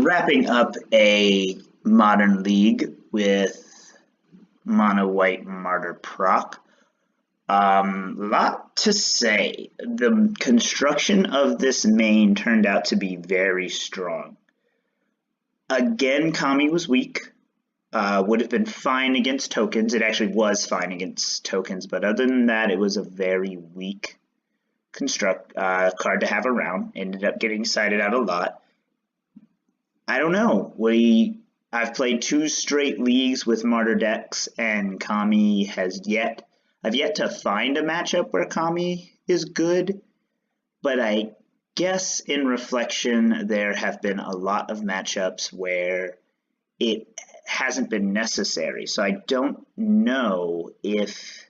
wrapping up a modern league with mono white MartyrProc. Lot to say. The construction of this main turned out to be very strong. Again, Kami was weak. Would have been fine against tokens. It actually was fine against tokens, but other than that, it was a very weak card to have around. Ended up getting sided out a lot. I don't know. I've played 2 straight leagues with Martyr decks, and Kami I've yet to find a matchup where Kami is good, but I guess in reflection, there have been a lot of matchups where it hasn't been necessary. So I don't know if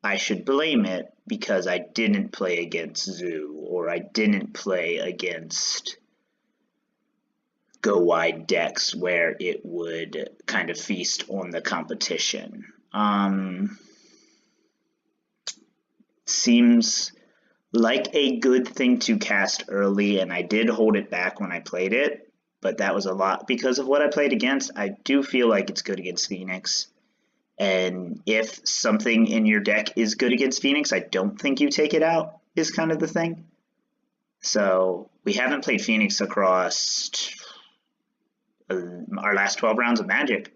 I should blame it because I didn't play against Zoo, or I didn't play against go wide decks where it would kind of feast on the competition. Seems like a good thing to cast early, and I did hold it back when I played it, but that was a lot because of what I played against. I do feel like it's good against Phoenix, and if something in your deck is good against Phoenix, I don't think you take it out, is kind of the thing. So we haven't played Phoenix across our last 12 rounds of Magic,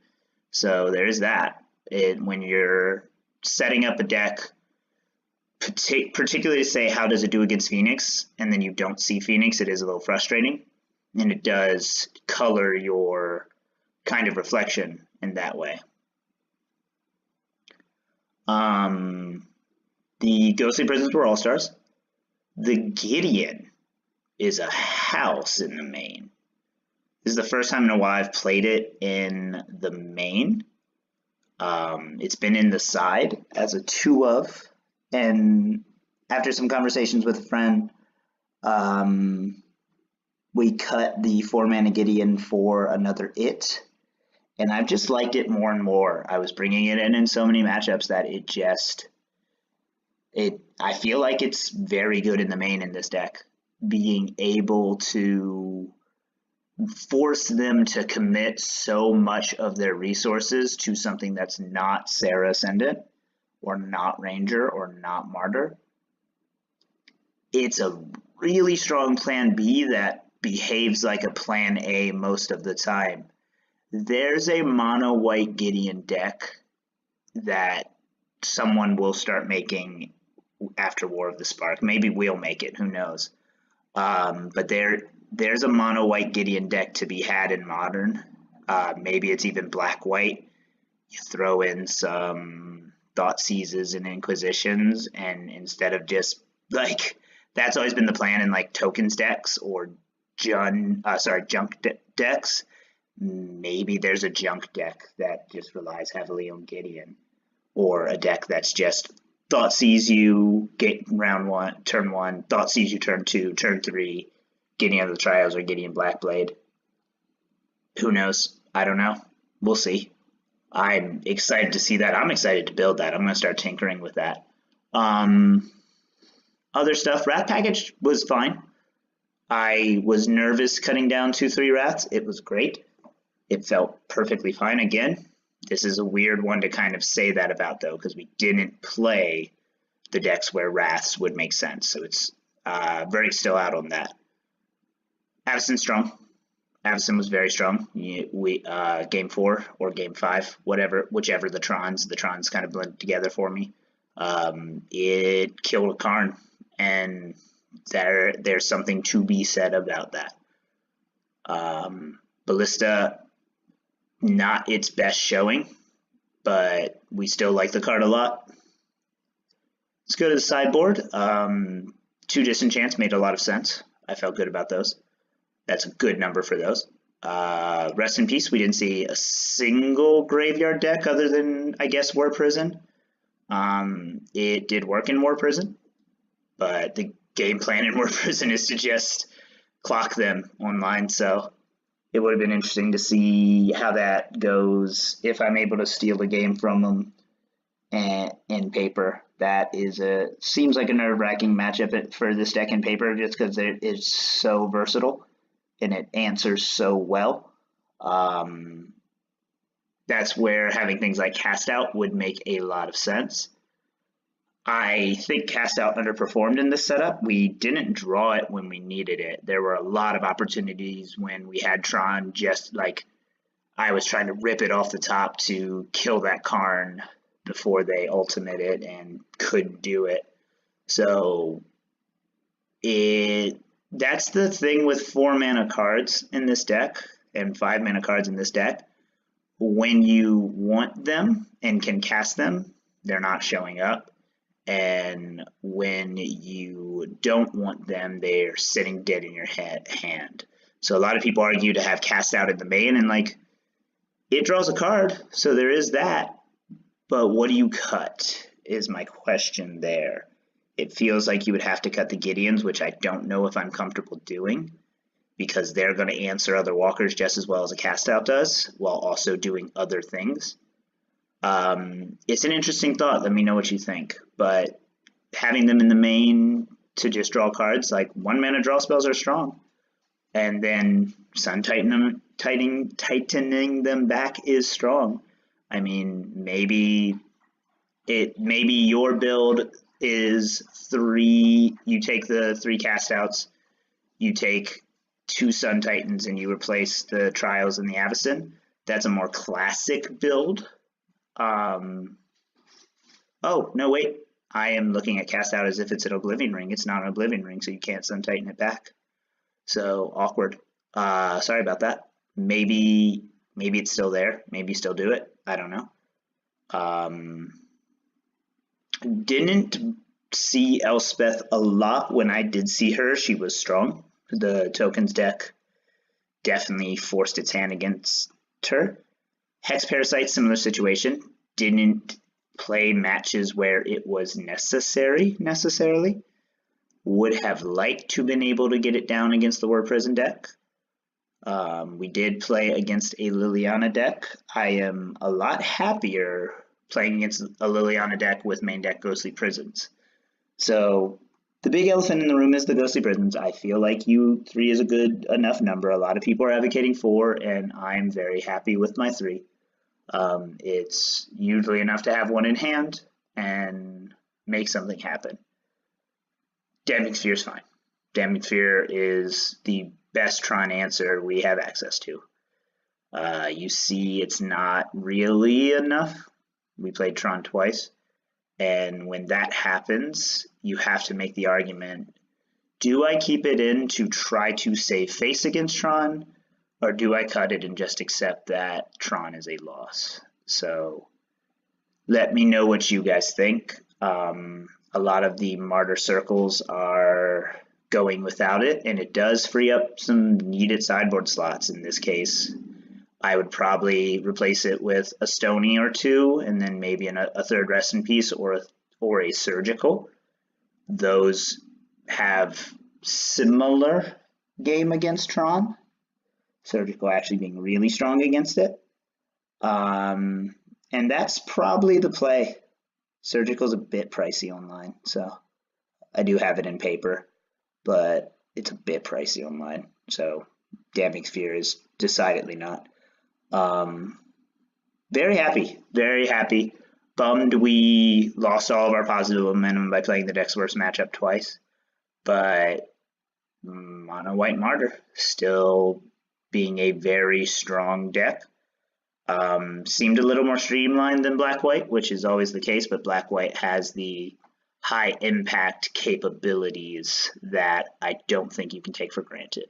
so there is that. When you're setting up a deck, particularly to say how does it do against Phoenix, and then you don't see Phoenix, it is a little frustrating, and it does color your kind of reflection in that way. The Ghostly Prisons were all-stars. The Gideon is a house in the main. This is the first time in a while I've played it in the main. It's been in the side as a 2-of, and after some conversations with a friend, we cut the 4-mana Gideon for another It, and I've just liked it more and more. I was bringing it in so many matchups that I feel like it's very good in the main in this deck. Being able to force them to commit so much of their resources to something that's not Serra Ascendant, or not Ranger, or not Martyr. It's a really strong plan B that behaves like a plan A most of the time. There's a mono white Gideon deck that someone will start making after War of the Spark. Maybe we'll make it, who knows. But there's a mono white Gideon deck to be had in Modern. Maybe it's even black white. You throw in some Thought Seizes and Inquisitions, and instead of just like, that's always been the plan in like tokens decks or junk decks. Maybe there's a junk deck that just relies heavily on Gideon, or a deck that's just Thought Seize you round 1, turn 1, Thought Seize you turn 2, turn 3, Gideon of the Trials or Gideon Blackblade. Who knows? I don't know. We'll see. I'm excited to see that. I'm excited to build that. I'm going to start tinkering with that. Other stuff, Wrath package was fine. I was nervous cutting down 2-3 Wraths. It was great. It felt perfectly fine. Again, this is a weird one to kind of say that about, though, because we didn't play the decks where Wraths would make sense. So it's very still out on that. Avacyn strong. Avacyn was very strong. Game 4 or Game 5, whichever the Trons kind of blended together for me. It killed a Karn, and there's something to be said about that. Ballista, not its best showing, but we still like the card a lot. Let's go to the sideboard. 2 Disenchants made a lot of sense. I felt good about those. That's a good number for those. Rest in peace. We didn't see a single graveyard deck other than, I guess, War Prison. It did work in War Prison, but the game plan in War Prison is to just clock them online. So it would have been interesting to see how that goes if I'm able to steal a game from them in paper. That seems like a nerve-wracking matchup for this deck in paper, just because it is so versatile. and it answers so well. That's where having things like Cast Out would make a lot of sense. I think Cast Out underperformed in this setup. We didn't draw it when we needed it. There were a lot of opportunities when we had Tron, just like I was trying to rip it off the top to kill that Karn before they ultimate it and couldn't do it. So that's the thing with 4 mana cards in this deck and 5 mana cards in this deck. When you want them and can cast them, they're not showing up. And when you don't want them, they're sitting dead in your hand. So a lot of people argue to have Cast Out in the main, and like, it draws a card, so there is that. But what do you cut is my question there. It feels like you would have to cut the Gideons, which I don't know if I'm comfortable doing, because they're going to answer other walkers just as well as a Cast Out does, while also doing other things. It's an interesting thought. Let me know what you think. But having them in the main to just draw cards, like 1 mana draw spells are strong. And then Sun tightening them back is strong. I mean, maybe your build is 3, you take the 3 Cast Outs, you take 2 Sun Titans, and you replace the Trials and the Avacyn. That's a more classic build. Oh, no, wait. I am looking at Cast Out as if it's an Oblivion Ring. It's not an Oblivion Ring, so you can't Sun Titan it back. So, awkward. Sorry about that. Maybe it's still there. Maybe still do it. I don't know. Didn't see Elspeth a lot. When I did see her, she was strong. The tokens deck definitely forced its hand against her. Hex Parasite, similar situation. Didn't play matches where it was necessarily. Would have liked to been able to get it down against the War Prison deck. We did play against a Liliana deck. I am a lot happier playing against a Liliana deck with main deck Ghostly Prisons. So the big elephant in the room is the Ghostly Prisons. I feel like 3 is a good enough number. A lot of people are advocating 4, and I'm very happy with my 3. It's usually enough to have 1 in hand and make something happen. Damning Sphere is fine. Damning Sphere is the best Tron answer we have access to. You see, it's not really enough. We played Tron twice, and when that happens, you have to make the argument, do I keep it in to try to save face against Tron, or do I cut it and just accept that Tron is a loss? So let me know what you guys think. A lot of the Martyr circles are going without it, and it does free up some needed sideboard slots. In this case, I would probably replace it with a Stony or 2, and then maybe a 3rd Rest in Peace or a Surgical. Those have similar game against Tron. Surgical actually being really strong against it. And that's probably the play. Surgical's a bit pricey online, so I do have it in paper, but it's a bit pricey online, so Damning Sphere is decidedly not. Very happy. Bummed we lost all of our positive momentum by playing the deck's worst matchup twice, but Mono White Martyr still being a very strong deck. Seemed a little more streamlined than Black-White, which is always the case, but Black-White has the high impact capabilities that I don't think you can take for granted.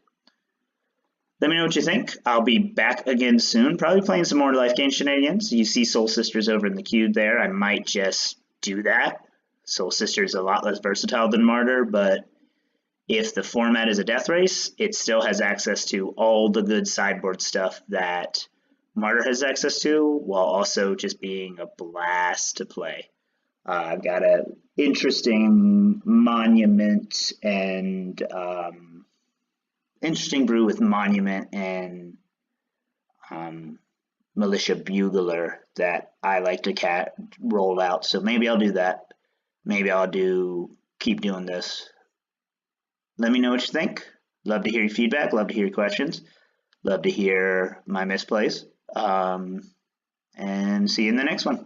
Let me know what you think. I'll be back again soon, probably playing some more life gain shenanigans. You see Soul Sisters over in the queue there. I might just do that. Soul Sister is a lot less versatile than Martyr, but if the format is a death race, it still has access to all the good sideboard stuff that Martyr has access to, while also just being a blast to play. I've got an interesting monument and interesting brew with Monument and Militia Bugler that I like to roll out. So maybe I'll do that. Maybe I'll keep doing this. Let me know what you think. Love to hear your feedback. Love to hear your questions. Love to hear my misplays. And see you in the next one.